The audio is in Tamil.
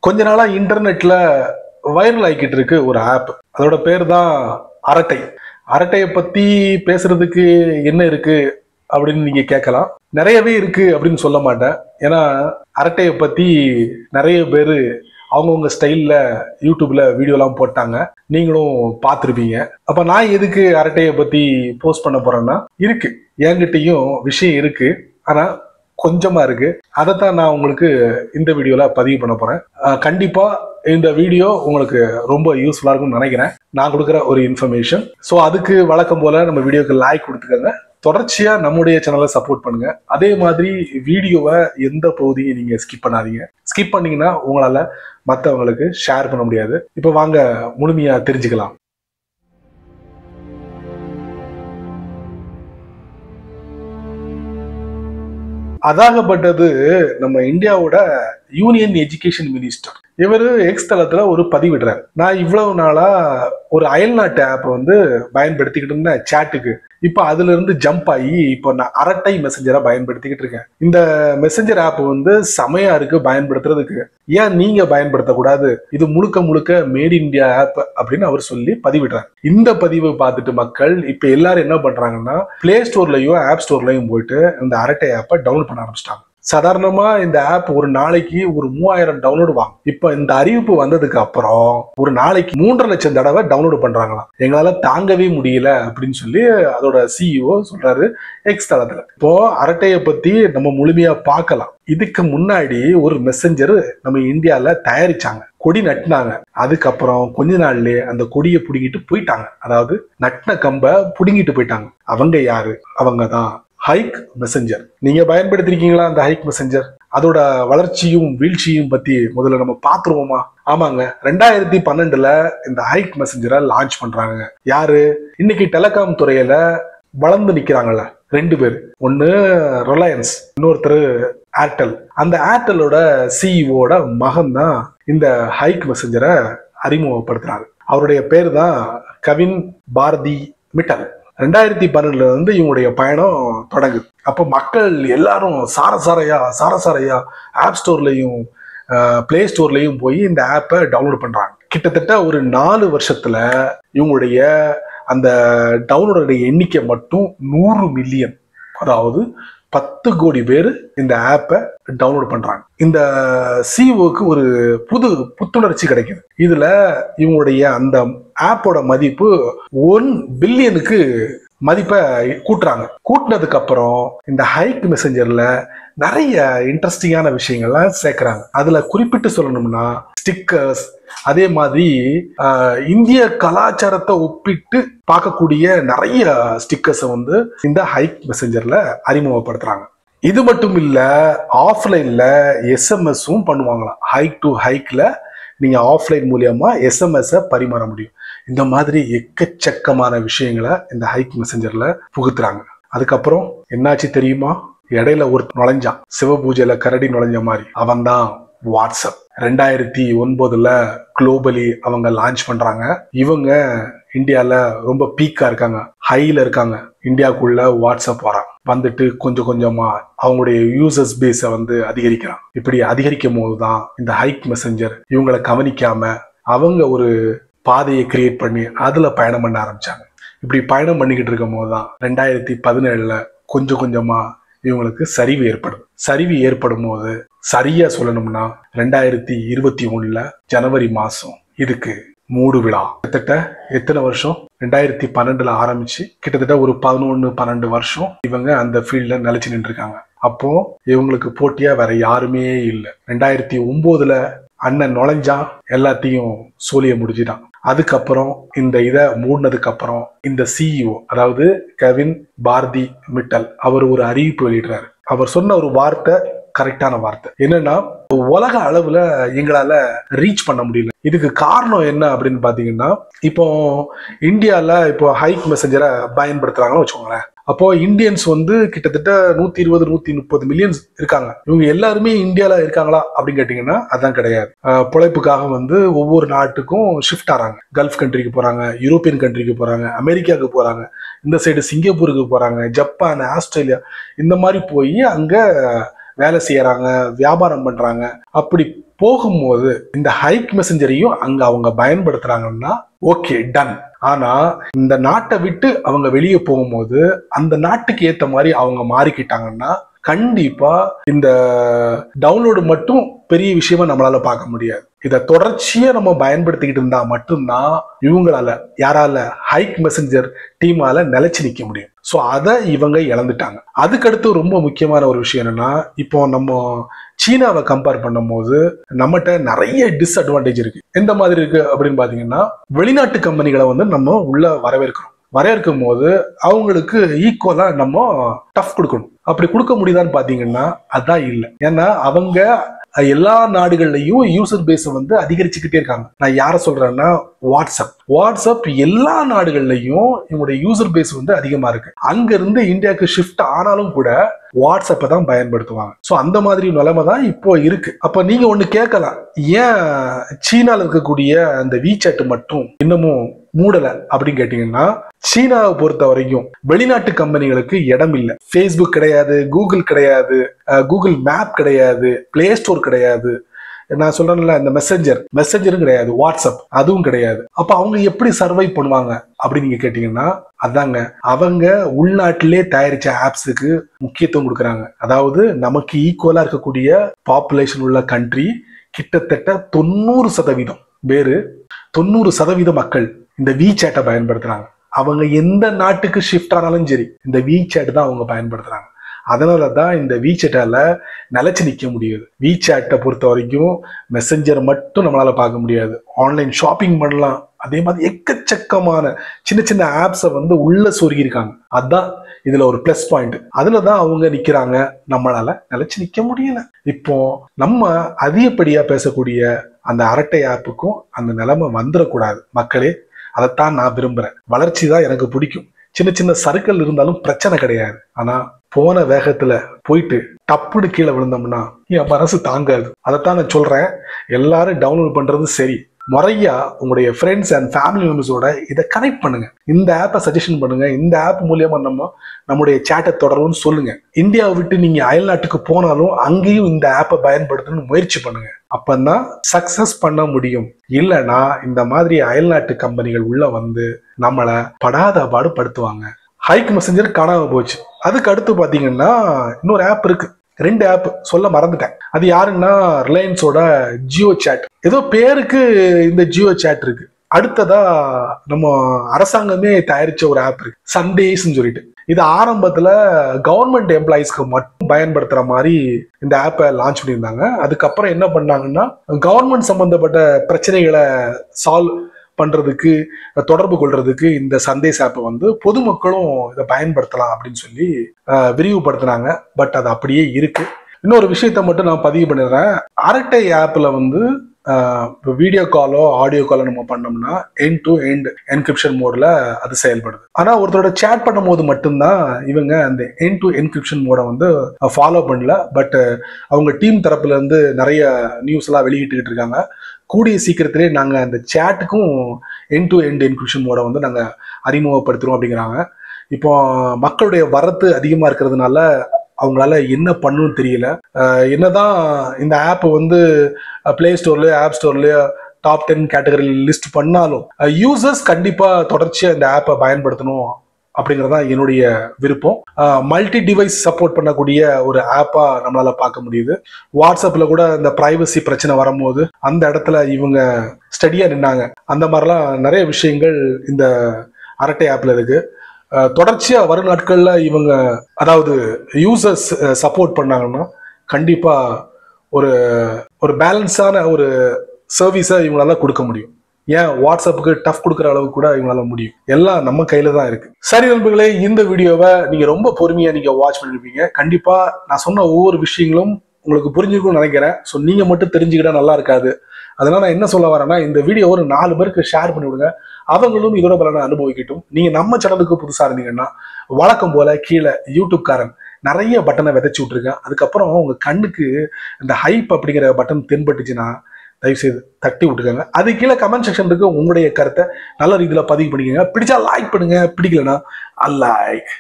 கொஞ்ச நாளா இன்டர்நெட்ல வைரல் ஆகிக்கிட்டு இருக்கு ஒரு ஆப். அதோட பேர் தான் அரட்டை. அரட்டையை பத்தி பேசுறதுக்கு என்ன இருக்கு அப்படின்னு நீங்க கேட்கலாம். நிறையவே இருக்கு அப்படின்னு சொல்ல மாட்டேன். ஏன்னா அரட்டையை பத்தி நிறைய பேர் அவங்கவுங்க ஸ்டைல்ல யூடியூப்ல வீடியோலாம் போட்டாங்க, நீங்களும் பார்த்துருப்பீங்க. அப்ப நான் எதுக்கு அரட்டையை பத்தி போஸ்ட் பண்ண போறேன்னா, இருக்கு என்கிட்டயும் விஷயம் இருக்கு, ஆனா கொஞ்சமா இருக்கு. அதைத்தான் நான் உங்களுக்கு இந்த வீடியோல பதிவு பண்ண போறேன். கண்டிப்பா இந்த வீடியோ உங்களுக்கு ரொம்ப யூஸ்ஃபுல்லா இருக்கும்னு நினைக்கிறேன், நான் கொடுக்குற ஒரு இன்ஃபர்மேஷன். ஸோ அதுக்கு வழக்கம் போல நம்ம வீடியோக்கு லைக் கொடுத்துக்கோங்க, தொடர்ச்சியா நம்முடைய சேனலை சப்போர்ட் பண்ணுங்க. அதே மாதிரி வீடியோவை எந்த பகுதியும் நீங்க ஸ்கிப் பண்ணாதீங்க. ஸ்கிப் பண்ணீங்கன்னா உங்களால மற்றவங்களுக்கு ஷேர் பண்ண முடியாது. இப்போ வாங்க முழுமையா தெரிஞ்சுக்கலாம். அதாகப்பட்டது நம்ம இந்தியாவோட யூனியன் எஜுகேஷன் மினிஸ்டர். இவரு எக்ஸ் தளத்துல ஒரு பதிவிடுறாரு. நான் இவ்வளவு நாளா ஒரு அயல்நாட்டு ஆப் வந்து பயன்படுத்திக்கிட்டு இருந்தேன் சேட்டுக்கு. இப்ப அதுல இருந்து ஜம்ப் ஆகி இப்ப நான் அரட்டை மெசஞ்சரா பயன்படுத்திக்கிட்டு இருக்கேன். இந்த மெசஞ்சர் ஆப் வந்து செமையா இருக்கு பயன்படுத்துறதுக்கு, ஏன் நீங்க பயன்படுத்தக்கூடாது? இது முழுக்க முழுக்க மேட் இந்தியா ஆப் அப்படின்னு அவர் சொல்லி பதிவிடுறாரு. இந்த பதிவை பார்த்துட்டு மக்கள் இப்ப எல்லாரும் என்ன பண்றாங்கன்னா, பிளே ஸ்டோர்லயும் ஆப் ஸ்டோர்லயும் போயிட்டு இந்த அரட்டை ஆப்பை டவுன்லோட் பண்ண ஆரம்பிச்சிட்டாங்க. சாதாரணமா இந்த ஆப் ஒரு நாளைக்கு ஒரு 3000 டவுன்லோடு வாங்க. இப்ப இந்த அறிவிப்பு வந்ததுக்கு அப்புறம் ஒரு நாளைக்கு 3.5 லட்சம் தடவை டவுன்லோடு பண்றாங்களாம். எங்களால தாங்கவே முடியல அப்படின்னு சொல்லி அதோட சிஇஓ சொல்றாரு எக்ஸ் தளத்துல. இப்போ அரட்டையை பத்தி நம்ம முழுமையா பார்க்கலாம். இதுக்கு முன்னாடி ஒரு மெசஞ்சர் நம்ம இந்தியால தயாரிச்சாங்க, கொடி நட்டினாங்க. அதுக்கப்புறம் கொஞ்ச நாள்லயே அந்த கொடியை புடுங்கிட்டு போயிட்டாங்க. அதாவது நட்டின கம்பை புடுங்கிட்டு போயிட்டாங்க. அவங்க யாரு? அவங்க தான் ஹைக் மெசஞ்சர். நீங்க பயன்படுத்திருக்கீங்களா அந்த ஹைக் மெசஞ்சர்? அதோட வளர்ச்சியும் வீழ்ச்சியும் பத்தி முதல்ல நம்ம பாத்துருவோமா? ஆமாங்க, 2012 இந்த ஹைக் மெசஞ்சரை லான்ச் பண்றாங்க. யாரு? இன்னைக்கு டெலிகாம் துறையில வளர்ந்து நிக்கிறாங்கல்ல 2 பேர். ஒன்னு ரிலையன்ஸ், இன்னொருத்தர் ஏர்டெல். அந்த ஏர்டெலோட சிஇஓட மகன் தான் இந்த ஹைக் மெசஞ்சரை அறிமுகப்படுத்துறாரு. அவருடைய பேர் தான் கவின் பாரதி மிட்டல். 2012 இருந்து இவங்களுடைய பயணம் தொடங்குது. அப்போ மக்கள் எல்லாரும் சாரசாரையா ஆப் ஸ்டோர்லையும் பிளே ஸ்டோர்லையும் போய் இந்த ஆப்பை டவுன்லோட் பண்றாங்க. கிட்டத்தட்ட ஒரு 4 வருஷத்துல இவங்களுடைய அந்த டவுன்லோட எண்ணிக்கை மட்டும் 100 மில்லியன், அதாவது 10 கோடி பேர் இந்த ஆப்பை டவுன்லோட் பண்றாங்க. இந்த சிஓக்கு ஒரு புத்துணர்ச்சி கிடைக்குது. இதுல இவங்களுடைய அந்த ஆப்போட மதிப்பு 1 பில்லியனுக்கு மதிப்பை கூட்டுறாங்க. கூட்டினதுக்கு அப்புறம் இந்த ஹைக் மெசஞ்சர்ல நிறைய இன்ட்ரெஸ்டிங்கான விஷயங்கள்லாம் சேர்க்கிறாங்க. அதுல குறிப்பிட்டு சொல்லணும்னா ஸ்டிக்கர்ஸ், அதே மாதிரி இந்திய கலாச்சாரத்தை ஒப்பிட்டு பார்க்கக்கூடிய நிறைய ஸ்டிக்கர்ஸை வந்து இந்த ஹைக் மெசஞ்சர்ல அறிமுகப்படுத்துறாங்க. இது மட்டும் இல்ல, ஆஃப்லைன்ல எஸ்எம்எஸும் பண்ணுவாங்களாம். ஹைக் டு ஹைக்ல நீங்க ஆஃப்லைன் மூலியமா எஸ்எம்எஸ் பரிமாற முடியும். இந்த மாதிரி எக்கச்சக்கமான விஷயங்களை இந்த ஹைக் மெசஞ்சர்ல புகுத்துறாங்க. அதுக்கப்புறம் என்னாச்சு தெரியுமா? இடையில ஒரு நுழைஞ்சான், சிவபூஜையில கரடி நுழைஞ்ச மாதிரி. அவன் தான் வாட்ஸ்அப். 2009 குளோபலி அவங்க லான்ச் பண்றாங்க. இவங்க இந்தியால ரொம்ப பீக்கா இருக்காங்க, ஹைல இருக்காங்க. இந்தியாவுக்குள்ள வாட்ஸ்அப் வந்துட்டு கொஞ்சம் கொஞ்சமா அவங்களுடைய யூசர்ஸ் பேஸை வந்து அதிகரிக்கிறான். இப்படி அதிகரிக்கும் போதுதான் இந்த ஹைக் மெசஞ்சர் இவங்களை கவனிக்காம அவங்க ஒரு பாதையை கிரியேட் பண்ணி அதுல பயணம் பண்ண ஆரம்பிச்சாங்க. இப்படி பயணம் பண்ணிக்கிட்டு இருக்கும் போதுதான் 2017 கொஞ்சம் கொஞ்சமா இவங்களுக்கு சரிவு ஏற்படும். சரிவு ஏற்படும் போது சரியா சொல்லணும்னா 2021 ஜனவரி மாசம் இதுக்கு மூடு விழா. கிட்டத்தட்ட எத்தனை வருஷம்? 2012 ஆரம்பிச்சு கிட்டத்தட்ட ஒரு 11-12 வருஷம் இவங்க அந்த ஃபீல்ட்ல நிலைச்சு நின்று இருக்காங்க. அப்போ இவங்களுக்கு போட்டியா வேற யாருமே இல்லை. 2009 அண்ணன் நுழைஞ்சான், எல்லாத்தையும் சோழிய முடிஞ்சுட்டான். அதுக்கப்புறம் இந்த இதை மூடினதுக்கு அப்புறம் இந்த சிஇஓ, அதாவது கவின் பாரதி மிட்டல், அவர் ஒரு அறிவிப்பு வெளியிடுறாரு. அவர் சொன்ன ஒரு வார்த்தை கரெக்டான வார்த்தை. என்னன்னா, உலக அளவுல எங்களால ரீச் பண்ண முடியல. இதுக்கு காரணம் என்ன அப்படின்னு பாத்தீங்கன்னா, இப்போ இந்தியால இப்போ ஹைக் மெசஞ்சரை பயன்படுத்துறாங்கன்னு வச்சுக்கோங்களேன். அப்போ இந்தியன்ஸ் வந்து கிட்டத்தட்ட 120-130 மில்லியன்ஸ் இருக்காங்க. இவங்க எல்லாருமே இந்தியால இருக்காங்களா அப்படின்னு கேட்டீங்கன்னா அதான் கிடையாது. பொழைப்புக்காக வந்து ஒவ்வொரு நாட்டுக்கும் ஷிஃப்ட் ஆறாங்க. கல்ஃப் கண்ட்ரிக்கு போறாங்க, யூரோப்பியன் கண்ட்ரிக்கு போறாங்க, அமெரிக்காவுக்கு போறாங்க, இந்த சைடு சிங்கப்பூருக்கு போறாங்க, ஜப்பான், ஆஸ்திரேலியா, இந்த மாதிரி போய் அங்க வேலை செய்யறாங்க, வியாபாரம் பண்றாங்க. அப்படி போகும்போது இந்த ஹைக் மெசஞ்சரையும் அங்க அவங்க பயன்படுத்துறாங்கன்னா ஓகே டன். ஆனா இந்த நாட்டை விட்டு அவங்க வெளியே போகும்போது அந்த நாட்டுக்கு ஏத்த மாதிரி அவங்க மாறிக்கிட்டாங்கன்னா கண்டிப்பா இந்த டவுன்லோடு மட்டும் பெரிய விஷயமா நம்மளால பார்க்க முடியாது. இதை தொடர்ச்சியா நம்ம பயன்படுத்திக்கிட்டு இருந்தா மட்டும்தான் இவங்களால யாரால ஹைக் மெசஞ்சர் டீமால நிலைச்சு நிக்க முடியும். ஸோ அதை இவங்க இழந்துட்டாங்க. அதுக்கடுத்து ரொம்ப முக்கியமான ஒரு விஷயம் என்னன்னா, இப்போ நம்ம சீனாவை கம்பேர் பண்ணும் போது நம்மகிட்ட நிறைய டிஸ்அட்வான்டேஜ் இருக்கு. எந்த மாதிரி இருக்கு அப்படின்னு பாத்தீங்கன்னா, வெளிநாட்டு கம்பெனிகளை வந்து நம்ம உள்ள வரவேற்கும் போது அவங்களுக்கு ஈக்குவலா நம்ம டஃப் கொடுக்கணும். அப்படி கொடுக்க முடியுதான்னு பாத்தீங்கன்னா அதான் இல்லை. ஏன்னா அவங்க எல்லா நாடுகள்லயும் யூசர் பேஸ் வந்து அதிகரிச்சுக்கிட்டே இருக்காங்க. நான் யார சொல்றேன்னா வாட்ஸ்அப் எல்லா நாடுகள்லயும் இவங்களுடைய யூசர் பேஸ் வந்து அதிகமா இருக்கு. அங்க இருந்து இந்தியாவுக்கு ஷிஃப்ட் ஆனாலும் கூட வாட்ஸ்அப்பை தான் பயன்படுத்துவாங்க. ஸோ அந்த மாதிரி நிலைமை தான் இப்போ இருக்கு. அப்ப நீங்க ஒண்ணு கேட்கலாம், ஏன் சீனால இருக்கக்கூடிய அந்த வீசாட் மட்டும் இன்னமும் மூடல அப்படின்னு கேட்டீங்கன்னா, சீனாவை பொறுத்த வரைக்கும் வெளிநாட்டு கம்பெனிகளுக்கு இடம் இல்லை. ஃபேஸ்புக் கிடையாது, கூகுள் கிடையாது, கூகுள் மேப் கிடையாது, பிளே ஸ்டோர் கிடையாது, நான் சொல்றேன்ல இந்த மெசஞ்சரும் கிடையாது, வாட்ஸ்அப் அதுவும் கிடையாது. அப்ப அவங்க எப்படி சர்வை பண்ணுவாங்க அப்படின்னு நீங்க கேட்டீங்கன்னா, அதாங்க அவங்க உள்நாட்டிலே தயாரிச்ச ஆப்ஸுக்கு முக்கியத்துவம் கொடுக்குறாங்க. அதாவது நமக்கு ஈக்குவலா இருக்கக்கூடிய பாப்புலேஷன் உள்ள கண்ட்ரி கிட்டத்தட்ட 90% பேரு 90% மக்கள் இந்த வீசாட்டை பயன்படுத்துறாங்க. அவங்க எந்த நாட்டுக்கு ஷிஃப்ட் ஆனாலும் சரி இந்த வீசாட் தான் அவங்க பயன்படுத்துறாங்க. அதனாலதான் இந்த வீசாட்டால நிலைச்சு நிக்க முடியுது. வீசாட்டை பொறுத்த வரைக்கும் மெசஞ்சர் மட்டும் நம்மளால பார்க்க முடியாது, ஆன்லைன் ஷாப்பிங் பண்ணலாம். அதே மாதிரி எக்கச்சக்கமான சின்ன சின்ன ஆப்ஸை வந்து உள்ள சொருகிருக்காங்க. அதுதான் இதுல ஒரு பிளஸ் பாயிண்ட். அதுலதான் அவங்க நிக்கிறாங்க, நம்மளால நிலைச்சு நிக்க முடியல. இப்போ நம்ம அதிகப்படியா பேசக்கூடிய அந்த அரட்டை ஆப்புக்கும் அந்த நிலைமை வந்துடக்கூடாது மக்களே. அதைத்தான் நான் விரும்புறேன். வளர்ச்சி தான் எனக்கு பிடிக்கும். சின்ன சின்ன சறுக்கல் இருந்தாலும் பிரச்சனை கிடையாது. ஆனா போன வேகத்துல போயிட்டு டப்புன்னு கீழே விழுந்தோம்னா என் மனசு தாங்காது. அதைத்தான் நான் சொல்றேன், எல்லாரும் டவுன்லோட் பண்றது சரி, முறையா உங்களுடைய ஃப்ரெண்ட்ஸ் அண்ட் ஃபேமிலி மெம்பர்ஸோட இதை கனெக்ட் பண்ணுங்க. இந்த ஆப்பை சஜஷன் பண்ணுங்க. இந்த ஆப் மூலியமா நம்முடைய சேட்டை தொடரும்னு சொல்லுங்க. இந்தியாவை விட்டு நீங்க அயல் நாட்டுக்கு போனாலும் அங்கேயும் இந்த ஆப்பை பயன்படுத்தணும்னு முயற்சி பண்ணுங்க. அப்பதான் சக்சஸ் பண்ண முடியும். இல்லைன்னா இந்த மாதிரி அயல்நாட்டு கம்பெனிகள் உள்ள வந்து நம்மளை படாத பாடு படுத்துவாங்க. ஹைக் மெசஞ்சர் காணாம போச்சு. அதுக்கு அடுத்து பாத்தீங்கன்னா இன்னொரு ஆப் இருக்கு, 2 ஆப் சொல்ல மறந்துட்டேன். அது யாருன்னா ரிலையன்ஸோட ஜியோ சாட். ஏதோ பேருக்கு இந்த ஜியோ சாட் இருக்கு. அடுத்ததா நம்ம அரசாங்கமே தயாரிச்ச ஒரு ஆப் இருக்கு, சண்டேஸ்ன்னு சொல்லிட்டு. இது ஆரம்பத்துல கவர்மெண்ட் எம்ப்ளாயிஸ்க்கு மட்டும் பயன்படுத்துற மாதிரி இந்த ஆப்பை லான்ச் பண்ணியிருந்தாங்க. அதுக்கப்புறம் என்ன பண்ணாங்கன்னா, கவர்மெண்ட் சம்பந்தப்பட்ட பிரச்சனைகளை சால்வ் பண்றதுக்கு, தொடர்பு கொள்றதுக்கு இந்த சந்தேஷ் ஆப்பை வந்து பொதுமக்களும் இதை பயன்படுத்தலாம் அப்படின்னு சொல்லி விரிவுபடுத்தினாங்க. பட் அது அப்படியே இருக்கு. இன்னொரு விஷயத்த மட்டும் நான் பதிவு பண்ணிடுறேன். அரட்டை ஆப்ல வந்து வீடியோ காலோ ஆடியோ காலோ நம்ம பண்ணோம்னா எண்ட் டு எண்ட் என்கிரிப்ஷன் மோட்ல அது செயல்படுது. ஆனா ஒருத்தரோட சேட் பண்ணும் போது மட்டும்தான் இவங்க அந்த எண்ட் டு என்கிரிப்ஷன் மோட வந்து ஃபாலோ பண்ணல. பட் அவங்க டீம் தரப்புல இருந்து நிறைய நியூஸ் எல்லாம் வெளியிட்டுக்கிட்டு இருக்காங்க. கூடிய சீக்கிரத்திலே நாங்க அந்த சேட்டுக்கும் எண்ட் டு எண்ட் என்கிரிப்ஷன் மோட வந்து நாங்க அறிமுகப்படுத்துறோம் அப்படிங்கிறாங்க. இப்போ மக்களுடைய வரத்து அதிகமா இருக்கிறதுனால அவங்களால என்ன பண்ணணும்னு தெரியல. என்னதான் இந்த ஆப் வந்து பிளே ஸ்டோர்லயோ ஆப் ஸ்டோர்லயோ டாப் 10 கேட்டகரி லிஸ்ட் பண்ணாலும் யூசர்ஸ் கண்டிப்பா தொடர்ச்சியா இந்த ஆப்பை பயன்படுத்தணும் அப்படிங்கறதா என்னுடைய விருப்பம். மல்டி டிவைஸ் சப்போர்ட் பண்ணக்கூடிய ஒரு ஆப்பா நம்மளால பார்க்க முடியுது. வாட்ஸ்அப்ல கூட இந்த பிரைவசி பிரச்சனை வரும்போது அந்த இடத்துல இவங்க ஸ்டடியா நின்னாங்க. அந்த மாதிரிலாம் நிறைய விஷயங்கள் இந்த அரட்டை ஆப்ல இருக்கு. தொடர்ச்சியா வரும் நாட்கள்ல இவங்க அதாவது யூசர்ஸ் சப்போர்ட் பண்ணாங்கன்னா கண்டிப்பா ஒரு பேலன்ஸான ஒரு சர்வீஸை இவங்களால கொடுக்க முடியும். ஏன் வாட்ஸ்அப்புக்கு டஃப் கொடுக்குற அளவுக்கு கூட இவங்களால முடியும். எல்லாம் நம்ம கையில தான் இருக்கு. சரி நண்பர்களே, இந்த வீடியோவை நீங்க ரொம்ப பொறுமையா நீங்க வாட்ச் பண்ணிருப்பீங்க. கண்டிப்பா நான் சொன்ன ஒவ்வொரு விஷயங்களும் உங்களுக்கு புரிஞ்சிருக்கும்னு நினைக்கிறேன். ஸோ நீங்க மட்டும் தெரிஞ்சுக்கிட்டா நல்லா இருக்காது. அதனால நான் என்ன சொல்ல வரேன்னா, இந்த வீடியோ ஒரு 4 பேருக்கு ஷேர் பண்ணி விடுங்க. அவங்களும் இதோட பலனை அனுபவிக்கட்டும். நீங்க நம்ம சேனலுக்கு புதுசா இருந்தீங்கன்னா வழக்கம் போல கீழே யூடியூப்காரன் நிறைய பட்டனை விதைச்சு விட்டுருக்கேன். அதுக்கப்புறம் உங்க கண்ணுக்கு இந்த ஹைப் அப்படிங்கிற பட்டன் தென்பட்டுச்சுன்னா தயவுசெய்து தட்டி விட்டுக்கோங்க. அது கீழே கமெண்ட் செக்ஷன் இருக்கு. உங்களுடைய கருத்தை நல்ல ரீதியில பதிவு பண்ணிக்கோங்க. பிடிச்சா லைக் பண்ணுங்க, பிடிக்கலன்னா அன்லைக்.